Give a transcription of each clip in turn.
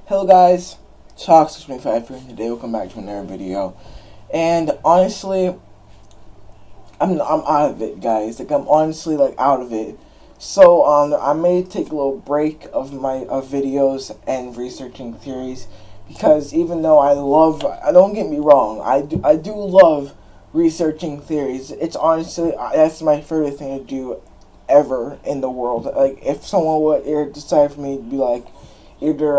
Hello guys, Talks25 here. Today we'll come back to another video. And honestly, I'm out of it, guys. I'm honestly out of it. So I may take a little break of my videos and researching theories, because even though don't get me wrong, I do love researching theories. It's honestly that's my favorite thing to do ever in the world. Like, if someone would ever decide for me to be either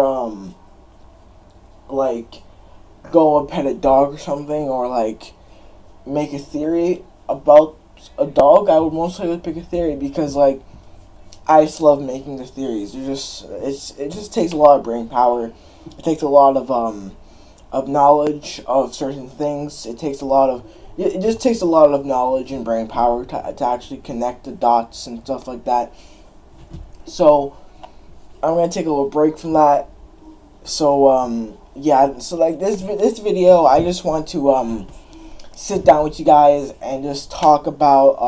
go and pet a dog or something, or make a theory about a dog, I would most likely pick a theory, because I just love making the theories. It just takes a lot of brain power. It takes a lot of knowledge of certain things. It just takes a lot of knowledge and brain power to actually connect the dots and stuff like that. So I'm gonna take a little break from that. So yeah. So this video, I just want to sit down with you guys and just talk about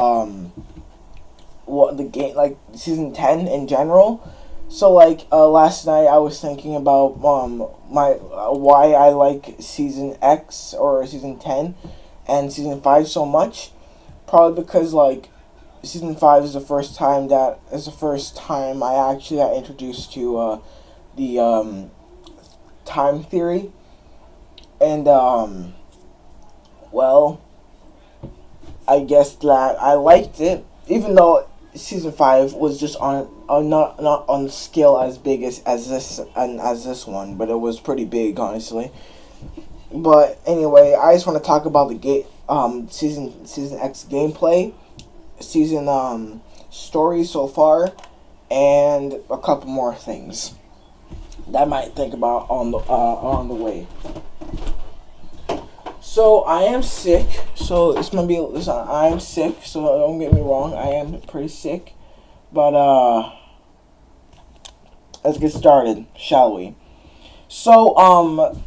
what the game, season 10 in general. So last night I was thinking about why I like season X or season 10 and season 5 so much. Probably because season 5 is the first time I actually got introduced to the time theory. And well, I guess that I liked it, even though season 5 was just not on the scale as big as this one, but it was pretty big, honestly. But anyway, I just want to talk about the season X gameplay, season story so far, and a couple more things that I might think about on the way. So I am sick. So it's gonna be. I am sick. So don't get me wrong. I am pretty sick. But let's get started, shall we? So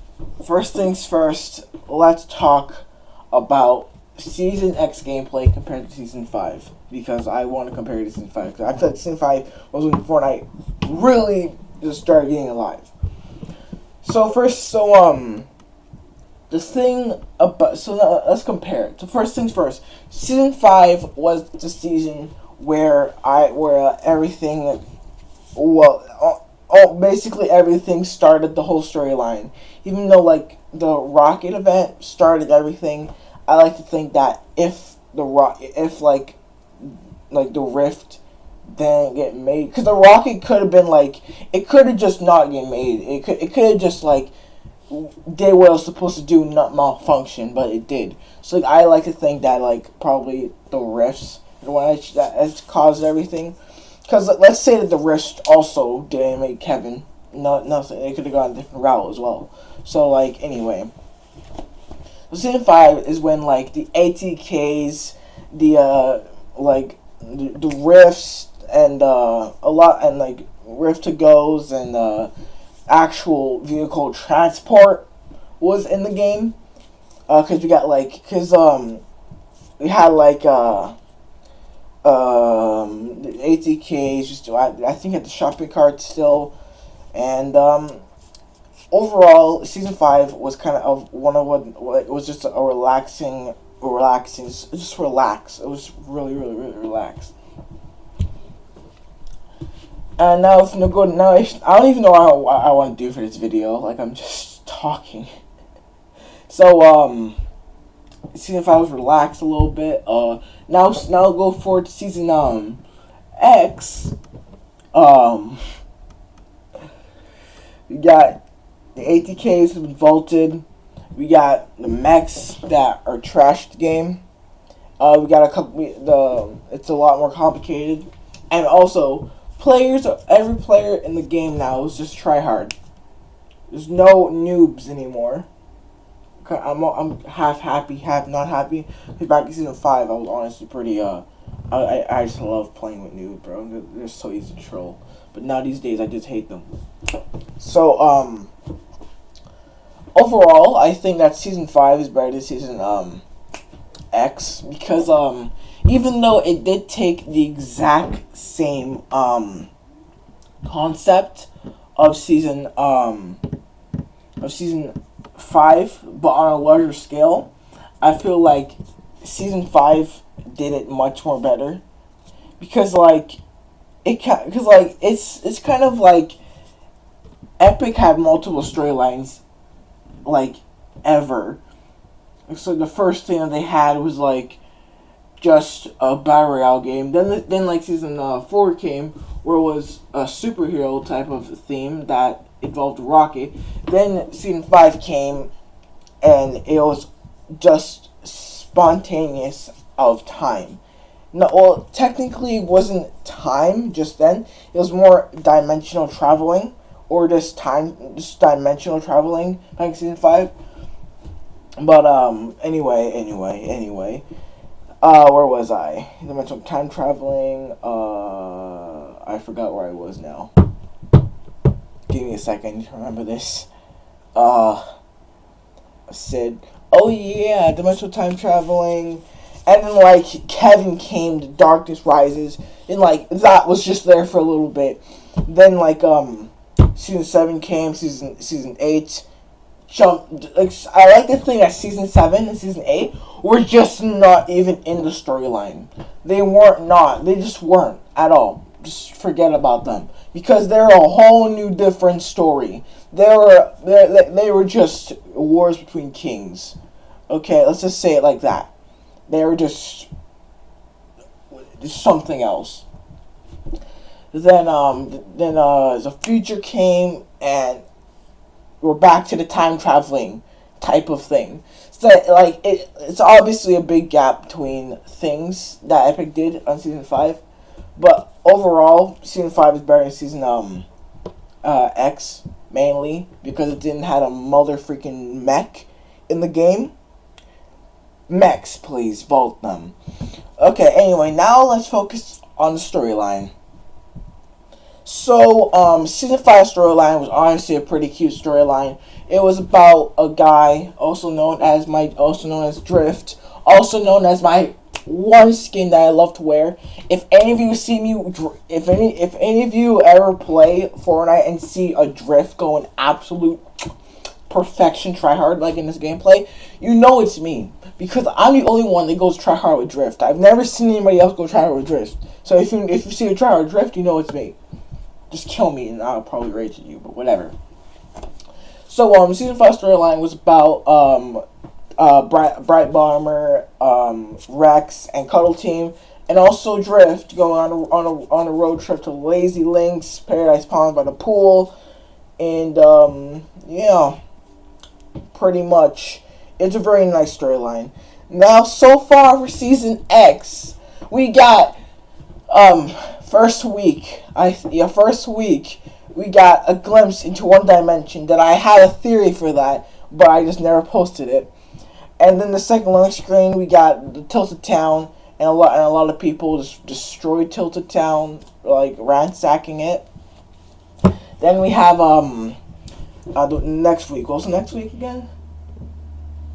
first things first. Let's talk about season X gameplay compared to season 5, because I want to compare it to season 5. Because I feel like season 5 was when Fortnite really just started getting alive. So first, now let's compare it. So first things first, season 5 was the season where everything, basically everything started, the whole storyline. Even though the rocket event started everything, I like to think that if the rift didn't get made, because the rocket could have been it could have just not get made. It could have just did what it was supposed to do, not malfunction, but it did. So I like to think that probably the rifts that has caused everything. Because let's say that the rift also didn't make Kevin. Nothing. They could have gone a different route as well. So anyway, so season 5 is when the ATKs, the rifts, and rift to goes, and actual vehicle transport was in the game. Because we got we had the ATKs, just I think at the shopping cart still, and overall season 5 was kind of it was just a relaxing, just relax. It was really relaxed. And now I don't even know what I want to do for this video. I'm just talking. So season 5 was relaxed a little bit. Now go forward to season X. We got the ATKs have been vaulted. We got the mechs that are trashed the game. We got a couple. It's a lot more complicated, and also every player in the game now is just try hard. There's no noobs anymore. I'm half happy, half not happy. Because back in season 5, I was honestly pretty I just love playing with noobs, bro. They're so easy to troll. But now these days, I just hate them. So overall, I think that season 5 is better than season X, because even though it did take the exact same concept of season of season 5, but on a larger scale, I feel like season 5 did it much more better because it's kind of like Epic had multiple storylines like ever. So the first thing that they had was like just a battle royale game. Then like season 4 came, where it was a superhero type of theme that involved Rocket. Then season 5 came, and it was just spontaneous of time. No, well, technically it wasn't time just then. It was more dimensional traveling, or just dimensional traveling, like season 5. But anyway. Where was I? Dimensional time traveling. I forgot where I was now. Give me a second to remember this. Sid. Oh yeah, dimensional time traveling. And then like Kevin came to Darkness Rises, and like that was just there for a little bit. Then like season 7 came, season 8 jumped. Like I like to think that season 7 and season 8 were just not even in the storyline. They weren't not. They just weren't at all. Just forget about them because they're a whole new different story. They were just wars between kings. Okay, let's just say it like that. They were just something else. Then the future came, and we're back to the time traveling type of thing. So like it's obviously a big gap between things that Epic did on season 5, but overall season 5 is better than season X, mainly because it didn't have a mother freaking mech in the game. Mechs, please, vote them. Okay, anyway, now let's focus on the storyline. So, season 5 storyline was honestly a pretty cute storyline. It was about a guy, also known as Drift, also known as my one skin that I love to wear. If any of you see me, if any of you ever play Fortnite and see a Drift going absolute perfection, try hard like in this gameplay, you know it's me. Because I'm the only one that goes try hard with Drift. I've never seen anybody else go try hard with Drift. So if you see a try hard Drift, you know it's me. Just kill me and I'll probably rage at you, but whatever. So season 5 storyline was about Bright Bomber, Rex, and Cuddle Team, and also Drift going on a road trip to Lazy Links, Paradise Pond by the pool, and yeah, pretty much. It's a very nice storyline. Now, so far for season X, we got first week we got a glimpse into one dimension that I had a theory for that, but I just never posted it. And then the second long screen, we got the Tilted Town, and a lot of people just destroyed Tilted Town, like ransacking it. Then we have the next week. What was the next week again?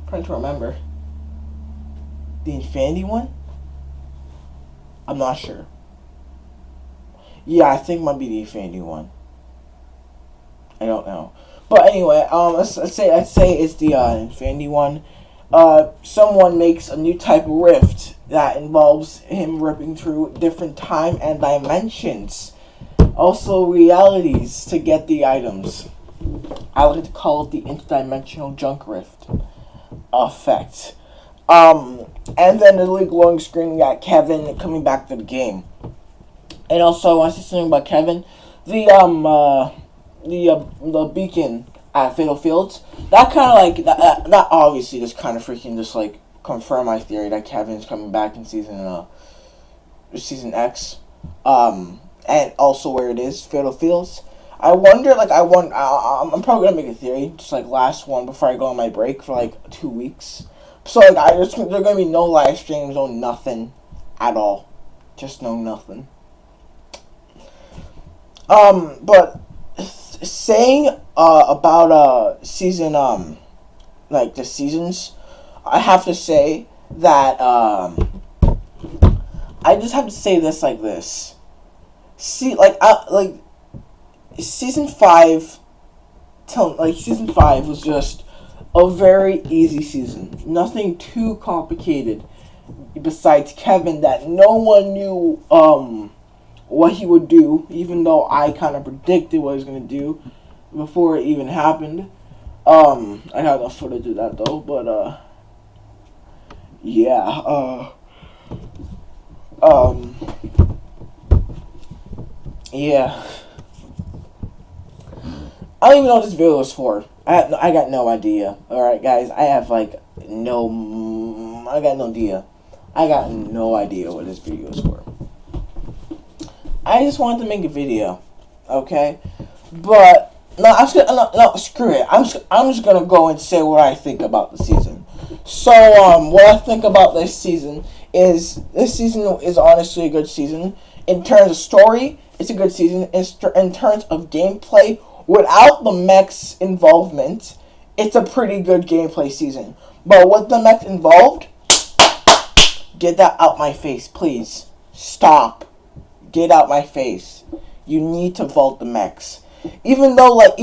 I'm trying to remember. The Infinity one? I'm not sure. Yeah, I think it might be the Infinity one. I don't know. But anyway, let's say it's the Infinity one. Someone makes a new type of rift that involves him ripping through different time and dimensions. Also realities to get the items. I like to call it the interdimensional junk rift effect. And then the league glowing screen, we got Kevin coming back to the game. And also, I want to say something about Kevin. The beacon at Fatal Fields. That kind of like that obviously just kind of freaking just like confirm my theory that Kevin's coming back in season X. And also where it is, Fatal Fields. I wonder, like, I'm probably gonna make a theory, just like last one before I go on my break for like 2 weeks. So like, there's gonna be no live streams, no nothing at all, just no nothing. But saying about season like the seasons, I have to say that I just have to say this like this. See, like season 5 till like season 5 was just a very easy season. Nothing too complicated. Besides Kevin, that no one knew what he would do, even though I kind of predicted what he was gonna do before it even happened. I have no footage of that though, but yeah, yeah. I don't even know what this video is for. I got no idea. Alright, guys, I got no idea. I got no idea what this video is for. I just wanted to make a video, okay? But no, screw it. I'm just gonna go and say what I think about the season. So what I think about this season is honestly a good season. In terms of story, it's a good season. In terms of gameplay, without the mechs involvement, it's a pretty good gameplay season. But with the mechs involved, get that out my face, please. Stop. Get out my face. You need to vault the mechs. Even though, bro,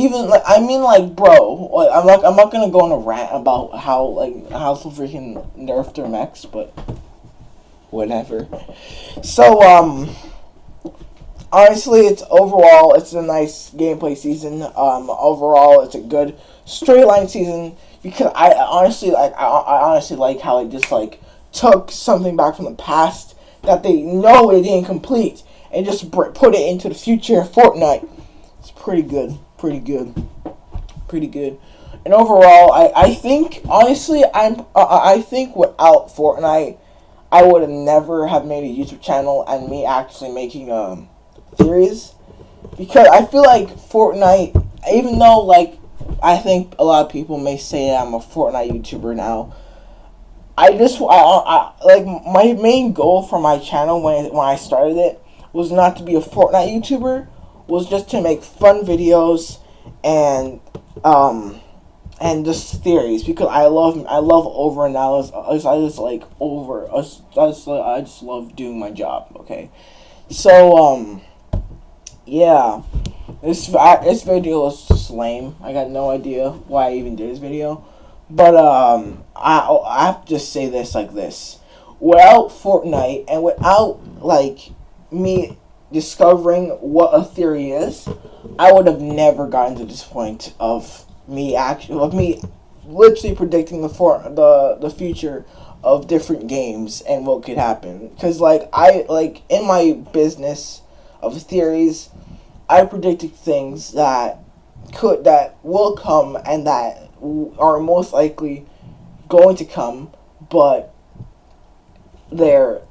I'm not gonna go on a rant about how to freaking nerf their mechs, but whatever. So, honestly, it's a nice gameplay season. Overall, it's a good storyline season because I honestly like how it just took something back from the past that they know it didn't complete and just put it into the future of Fortnite. It's pretty good. And overall, I think honestly, I think without Fortnite, I would have never have made a YouTube channel and me actually making theories, because I feel like Fortnite, even though I think a lot of people may say I'm a Fortnite YouTuber now, I my main goal for my channel when I started it was not to be a Fortnite YouTuber, was just to make fun videos and just theories, because I love over analysis. I just love doing my job. Okay, so yeah, this video was just lame. I got no idea why I even did this video, but I have to just say this like this: without Fortnite and without me discovering what a theory is, I would have never gotten to this point of me literally predicting the future of different games and what could happen. Because in my business of theories, I predicted things that will come and that are most likely going to come, but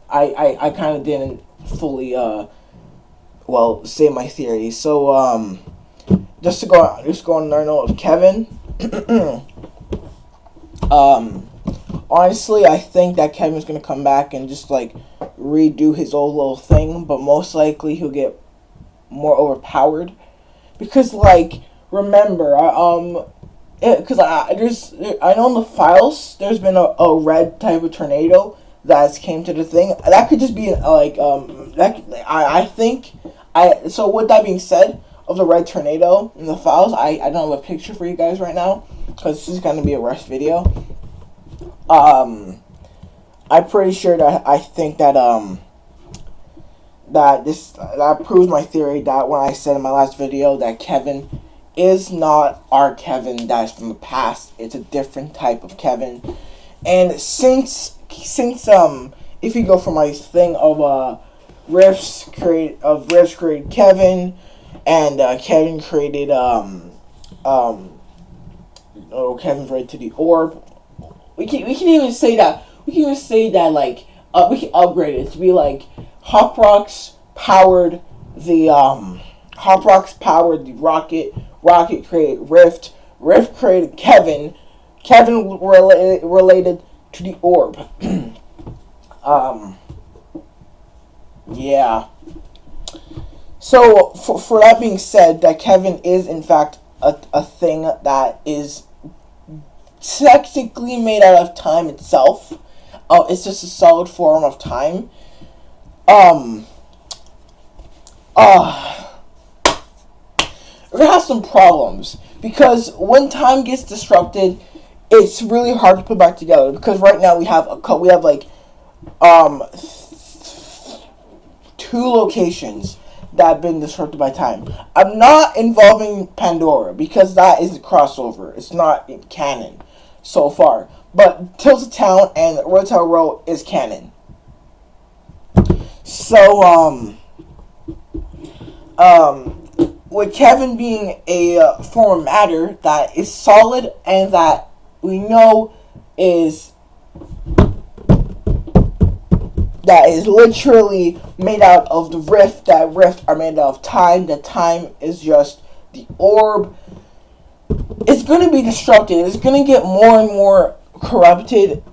I kind of didn't fully say my theory. So just to go on another note of Kevin. Honestly, I think that Kevin's gonna come back and just redo his old little thing, but most likely he'll get more overpowered, because remember, because I know in the files there's been a red type of tornado that's came to the thing. That could just be so with that being said, of the red tornado in the files, I don't have a picture for you guys right now because this is going to be a rush video. I'm pretty sure that I think that that proves my theory that when I said in my last video that Kevin is not our Kevin that's from the past. It's a different type of Kevin. And since if you go from my thing of Riffs created Kevin, and Kevin created Kevin's right to the orb. We can even say that we can upgrade it to be Hop Rocks powered the Rocket created Rift created Kevin related to the orb. Yeah. So, for that being said, that Kevin is in fact a thing that is technically made out of time itself. It's just a solid form of time. We're gonna have some problems, because when time gets disrupted, it's really hard to put back together. Because right now we have like 2 locations that have been disrupted by time. I'm not involving Pandora because that is a crossover. It's not canon so far. But Tilted Town and Rotel Row is canon. So, with Kevin being a form of matter that is solid and that we know is literally made out of the rift, that rift are made out of time, that time is just the orb, it's going to be disrupted. It's going to get more and more corrupted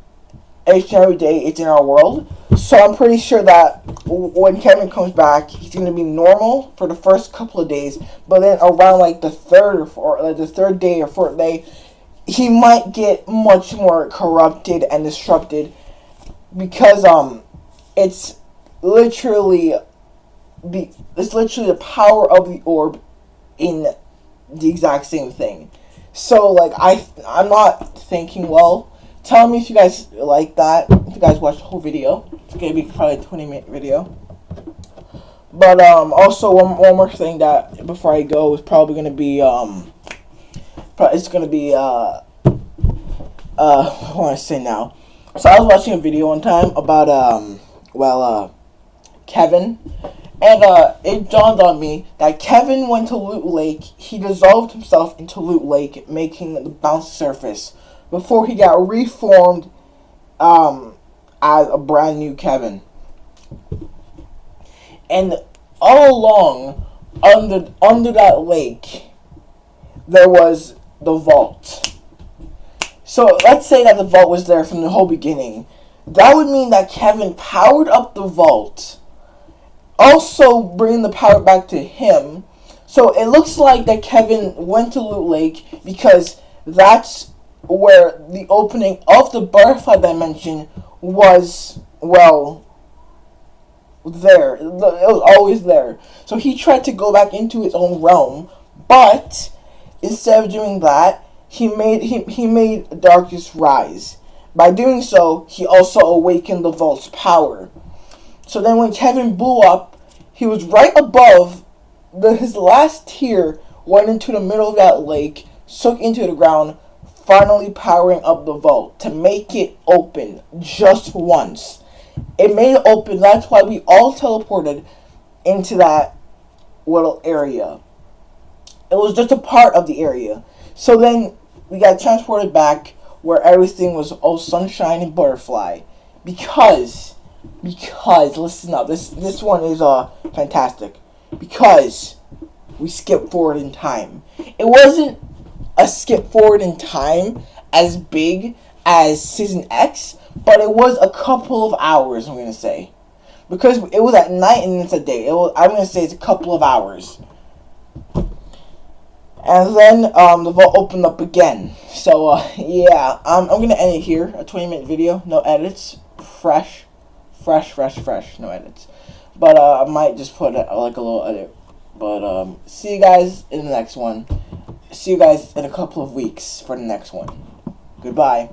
each and every day it's in our world. So I'm pretty sure that when Kevin comes back, he's going to be normal for the first couple of days, but then around like the third day or fourth day, he might get much more corrupted and disrupted because it's literally the power of the orb in the exact same thing. So like I'm not thinking well. Tell me if you guys like that. If you guys watched the whole video, it's gonna be probably a 20-minute video. But also one more thing that before I go is probably gonna be it's gonna be what want to say now. So I was watching a video one time about Kevin, and it dawned on me that Kevin went to Loot Lake. He dissolved himself into Loot Lake, making the bounce surface before he got reformed as a brand new Kevin. And all along under that lake there was the vault. So let's say that the vault was there from the whole beginning. That would mean that Kevin powered up the vault, also bringing the power back to him. So it looks like that Kevin went to Loot Lake because that's where the opening of the butterfly dimension was, well, there. It was always there. So he tried to go back into his own realm, but instead of doing that, he made darkness rise. By doing so, he also awakened the vault's power. So then when Kevin blew up, he was right above his last tier, went into the middle of that lake, sunk into the ground, finally powering up the vault to make it open just once. It made it open. That's why we all teleported into that little area. It was just a part of the area. So then we got transported back where everything was all sunshine and butterfly. Because listen up, this one is fantastic. Because we skipped forward in time. It wasn't a skip forward in time as big as Season X, but it was a couple of hours, I'm gonna say. Because it was at night and it's a day. I'm gonna say it's a couple of hours. And then the vault opened up again. So yeah, I'm gonna end it here. A 20-minute video, no edits, fresh, no edits. But I might just put like a little edit. But see you guys in the next one. See you guys in a couple of weeks for the next one. Goodbye.